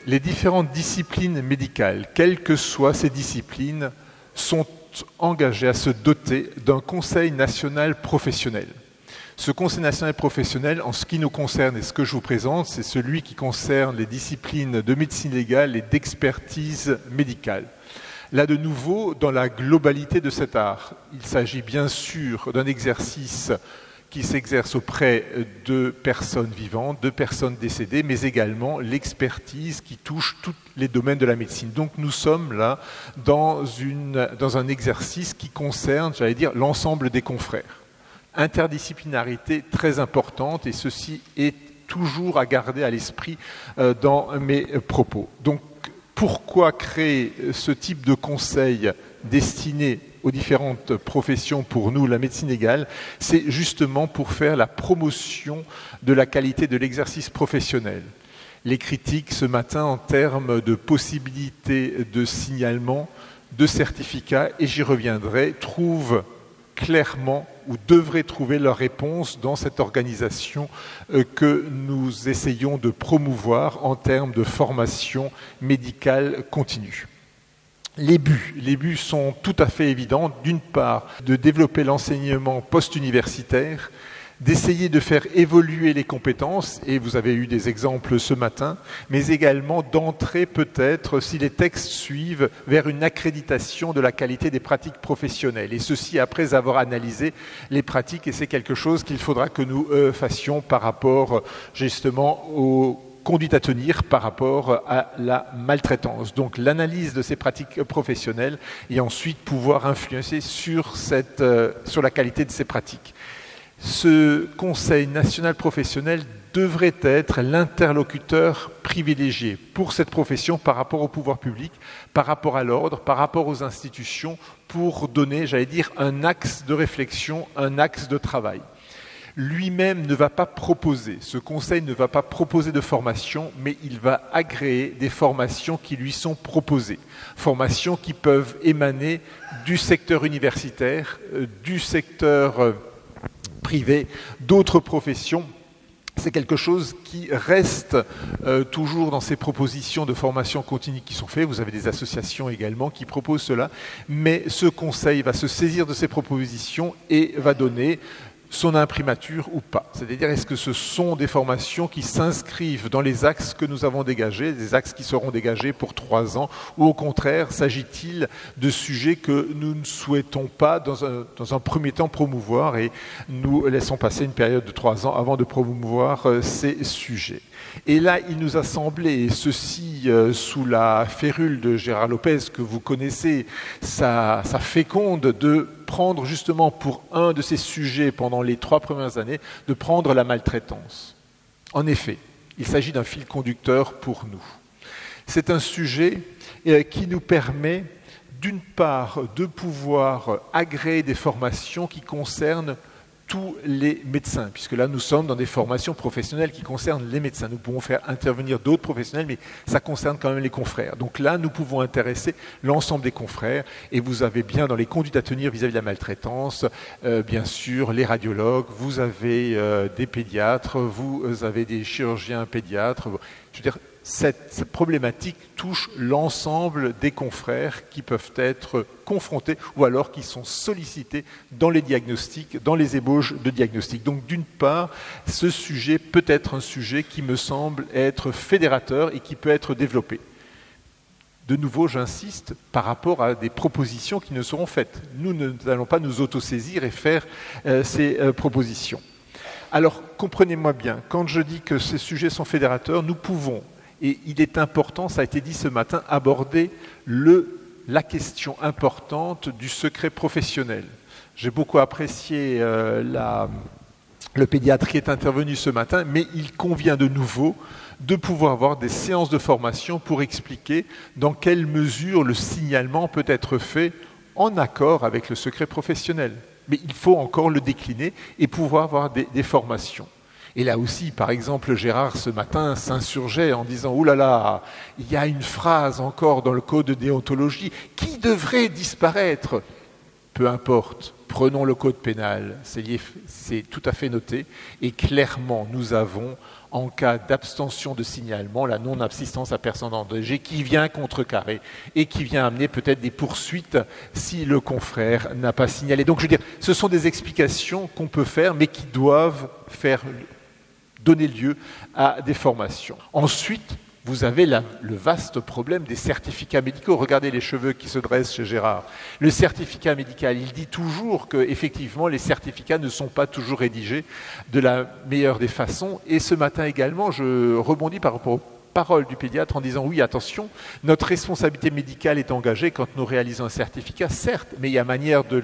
Les différentes disciplines médicales, quelles que soient ces disciplines, sont engagées à se doter d'un conseil national professionnel. Ce conseil national professionnel, en ce qui nous concerne et ce que je vous présente, c'est celui qui concerne les disciplines de médecine légale et d'expertise médicale. Là, de nouveau, dans la globalité de cet art, il s'agit bien sûr d'un exercice qui s'exerce auprès de personnes vivantes, de personnes décédées, mais également l'expertise qui touche tous les domaines de la médecine. Donc nous sommes là dans un exercice qui concerne, j'allais dire, l'ensemble des confrères. Interdisciplinarité très importante, et ceci est toujours à garder à l'esprit dans mes propos. Donc pourquoi créer ce type de conseil destiné aux différentes professions pour nous, la médecine légale? C'est justement pour faire la promotion de la qualité de l'exercice professionnel. Les critiques ce matin en termes de possibilités de signalement, de certificats, et j'y reviendrai, trouvent clairement ou devraient trouver leur réponse dans cette organisation que nous essayons de promouvoir en termes de formation médicale continue. Les buts sont tout à fait évidents. D'une part, de développer l'enseignement post-universitaire, d'essayer de faire évoluer les compétences, et vous avez eu des exemples ce matin, mais également d'entrer peut-être, si les textes suivent, vers une accréditation de la qualité des pratiques professionnelles. Et ceci après avoir analysé les pratiques, et c'est quelque chose qu'il faudra que nous fassions par rapport justement aux conduite à tenir par rapport à la maltraitance. Donc l'analyse de ces pratiques professionnelles et ensuite pouvoir influencer sur la qualité de ces pratiques. Ce Conseil national professionnel devrait être l'interlocuteur privilégié pour cette profession par rapport au pouvoir public, par rapport à l'ordre, par rapport aux institutions, pour donner, j'allais dire, un axe de réflexion, un axe de travail. Lui-même ne va pas proposer, ce conseil ne va pas proposer de formation, mais il va agréer des formations qui lui sont proposées. Formations qui peuvent émaner du secteur universitaire, du secteur privé, d'autres professions. C'est quelque chose qui reste toujours dans ces propositions de formation continue qui sont faites. Vous avez des associations également qui proposent cela, mais ce conseil va se saisir de ces propositions et va donner son imprimature ou pas. C'est-à-dire, est-ce que ce sont des formations qui s'inscrivent dans les axes que nous avons dégagés, des axes qui seront dégagés pour 3 ans, ou au contraire, s'agit-il de sujets que nous ne souhaitons pas dans un premier temps promouvoir et nous laissons passer une période de 3 ans avant de promouvoir ces sujets. Et là, il nous a semblé, et ceci sous la férule de Gérard Lopez, que vous connaissez, ça féconde, de prendre justement pour un de ces sujets pendant les 3 premières années, de prendre la maltraitance. En effet, il s'agit d'un fil conducteur pour nous. C'est un sujet qui nous permet, d'une part, de pouvoir agréer des formations qui concernent tous les médecins, puisque là nous sommes dans des formations professionnelles qui concernent les médecins. Nous pouvons faire intervenir d'autres professionnels, mais ça concerne quand même les confrères. Donc là, nous pouvons intéresser l'ensemble des confrères, et vous avez bien dans les conduites à tenir vis-à-vis de la maltraitance, bien sûr, les radiologues, vous avez des pédiatres, vous avez des chirurgiens pédiatres. Je veux dire, cette problématique touche l'ensemble des confrères qui peuvent être confrontés ou alors qui sont sollicités dans les diagnostics, dans les ébauches de diagnostics. Donc d'une part, ce sujet peut être un sujet qui me semble être fédérateur et qui peut être développé. De nouveau, j'insiste, par rapport à des propositions qui ne seront faites. Nous n'allons pas nous autosaisir et faire ces propositions. Alors, comprenez-moi bien, quand je dis que ces sujets sont fédérateurs, nous pouvons, et il est important, ça a été dit ce matin, aborder la question importante du secret professionnel. J'ai beaucoup apprécié le pédiatre qui est intervenu ce matin, mais il convient de nouveau de pouvoir avoir des séances de formation pour expliquer dans quelle mesure le signalement peut être fait en accord avec le secret professionnel. Mais il faut encore le décliner et pouvoir avoir des formations. Et là aussi, par exemple, Gérard, ce matin, s'insurgeait en disant « Ouh là là, il y a une phrase encore dans le code de déontologie qui devrait disparaître. » Peu importe, prenons le code pénal, c'est tout à fait noté. Et clairement, nous avons en cas d'abstention de signalement, la non-assistance à personne en danger, qui vient contrecarrer et qui vient amener peut-être des poursuites si le confrère n'a pas signalé. Donc je veux dire, ce sont des explications qu'on peut faire, mais qui doivent donner lieu à des formations. Ensuite, vous avez le vaste problème des certificats médicaux. Regardez les cheveux qui se dressent chez Gérard. Le certificat médical, il dit toujours qu'effectivement, les certificats ne sont pas toujours rédigés de la meilleure des façons. Et ce matin également, je rebondis par rapport aux paroles du pédiatre en disant oui, attention, notre responsabilité médicale est engagée quand nous réalisons un certificat, certes, mais il y a manière de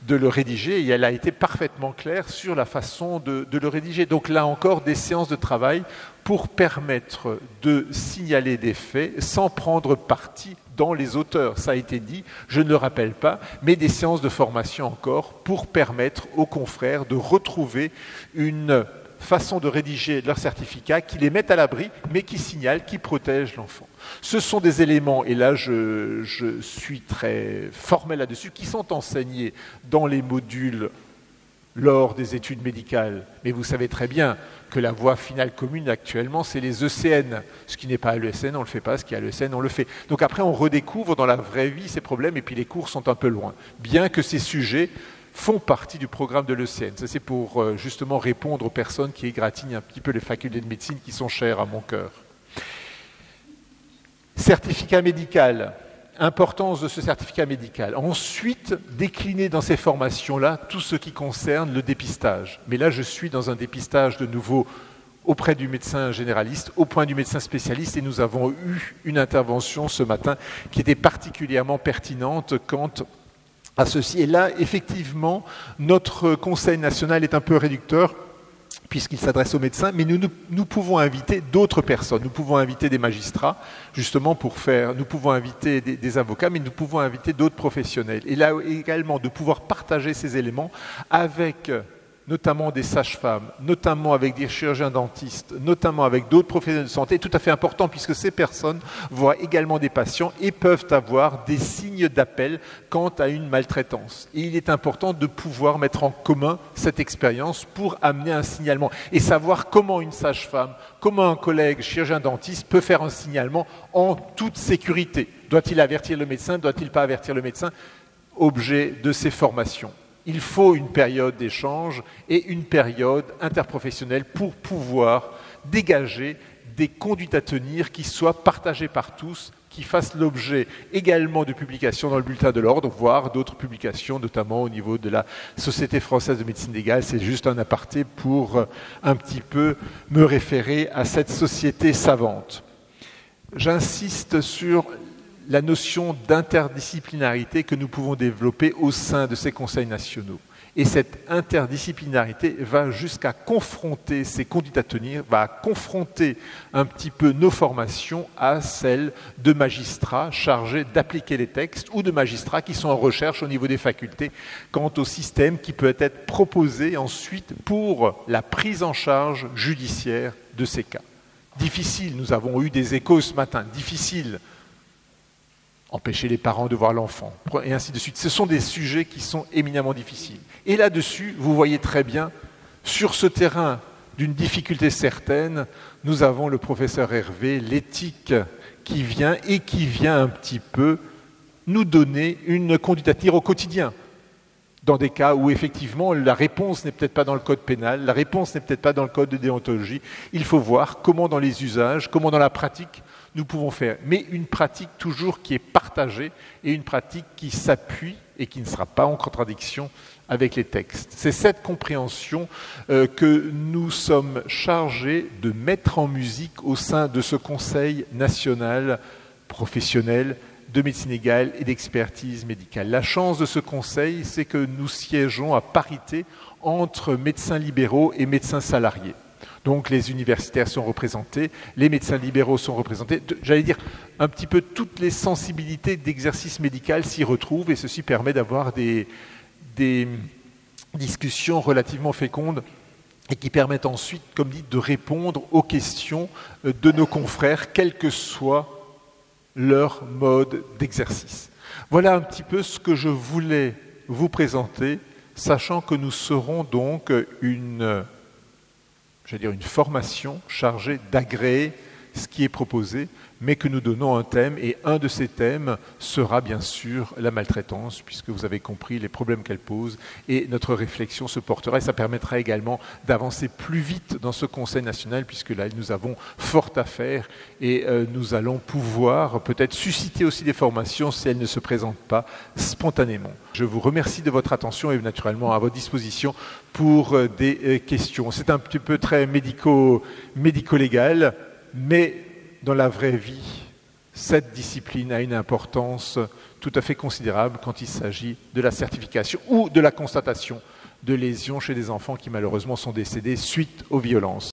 le rédiger et elle a été parfaitement claire sur la façon de le rédiger. Donc là encore, des séances de travail pour permettre de signaler des faits sans prendre parti dans les auteurs. Ça a été dit, je ne le rappelle pas, mais des séances de formation encore pour permettre aux confrères de retrouver une façon de rédiger leur certificat qui les met à l'abri, mais qui signale, qui protège l'enfant. Ce sont des éléments, et là je suis très formel là-dessus, qui sont enseignés dans les modules lors des études médicales. Mais vous savez très bien que la voie finale commune actuellement, c'est les ECN. Ce qui n'est pas à l'ESN, on ne le fait pas. Ce qui est à l'ESN, on le fait. Donc après, on redécouvre dans la vraie vie ces problèmes, et puis les cours sont un peu loin. Bien que ces sujets font partie du programme de l'ECN. Ça, c'est pour justement répondre aux personnes qui égratignent un petit peu les facultés de médecine qui sont chères à mon cœur. Certificat médical. Importance de ce certificat médical. Ensuite, décliner dans ces formations-là tout ce qui concerne le dépistage. Mais là, je suis dans un dépistage de nouveau auprès du médecin généraliste, au point du médecin spécialiste, et nous avons eu une intervention ce matin qui était particulièrement pertinente quant à ceci. Et là, effectivement, notre Conseil national est un peu réducteur, puisqu'il s'adresse aux médecins, mais nous pouvons inviter d'autres personnes. Nous pouvons inviter des magistrats, justement nous pouvons inviter des avocats, mais nous pouvons inviter d'autres professionnels. Et là également, de pouvoir partager ces éléments avec notamment des sages-femmes, notamment avec des chirurgiens-dentistes, notamment avec d'autres professionnels de santé, est tout à fait important puisque ces personnes voient également des patients et peuvent avoir des signes d'appel quant à une maltraitance. Et il est important de pouvoir mettre en commun cette expérience pour amener un signalement et savoir comment une sage-femme, comment un collègue chirurgien-dentiste peut faire un signalement en toute sécurité. Doit-il avertir le médecin? Doit-il pas avertir le médecin? Objet de ces formations. Il faut une période d'échange et une période interprofessionnelle pour pouvoir dégager des conduites à tenir qui soient partagées par tous, qui fassent l'objet également de publications dans le bulletin de l'ordre, voire d'autres publications, notamment au niveau de la Société française de médecine légale. C'est juste un aparté pour un petit peu me référer à cette société savante. J'insiste sur la notion d'interdisciplinarité que nous pouvons développer au sein de ces conseils nationaux. Et cette interdisciplinarité va jusqu'à confronter ces conduites à tenir, va confronter un petit peu nos formations à celles de magistrats chargés d'appliquer les textes ou de magistrats qui sont en recherche au niveau des facultés quant au système qui peut être proposé ensuite pour la prise en charge judiciaire de ces cas. Difficile, nous avons eu des échos ce matin, difficile. Empêcher les parents de voir l'enfant, et ainsi de suite. Ce sont des sujets qui sont éminemment difficiles. Et là-dessus, vous voyez très bien, sur ce terrain d'une difficulté certaine, nous avons le professeur Hervé, l'éthique qui vient un petit peu nous donner une conduite à tenir au quotidien. Dans des cas où effectivement la réponse n'est peut-être pas dans le code pénal, la réponse n'est peut-être pas dans le code de déontologie, il faut voir comment dans les usages, comment dans la pratique, nous pouvons faire, mais une pratique toujours qui est partagée et une pratique qui s'appuie et qui ne sera pas en contradiction avec les textes. C'est cette compréhension que nous sommes chargés de mettre en musique au sein de ce Conseil national professionnel de médecine légale et d'expertise médicale. La chance de ce conseil, c'est que nous siégeons à parité entre médecins libéraux et médecins salariés. Donc les universitaires sont représentés, les médecins libéraux sont représentés. J'allais dire, un petit peu toutes les sensibilités d'exercice médical s'y retrouvent et ceci permet d'avoir des discussions relativement fécondes et qui permettent ensuite, comme dit, de répondre aux questions de nos confrères, quel que soit leur mode d'exercice. Voilà un petit peu ce que je voulais vous présenter, sachant que nous serons donc une une formation chargée d'agréer ce qui est proposé, mais que nous donnons un thème, et un de ces thèmes sera bien sûr la maltraitance, puisque vous avez compris les problèmes qu'elle pose, et notre réflexion se portera, et ça permettra également d'avancer plus vite dans ce Conseil national, puisque là, nous avons fort à faire, et nous allons pouvoir peut-être susciter aussi des formations si elles ne se présentent pas spontanément. Je vous remercie de votre attention, et naturellement à votre disposition pour des questions. C'est un petit peu très médico-légal, mais dans la vraie vie, cette discipline a une importance tout à fait considérable quand il s'agit de la certification ou de la constatation de lésions chez des enfants qui malheureusement sont décédés suite aux violences.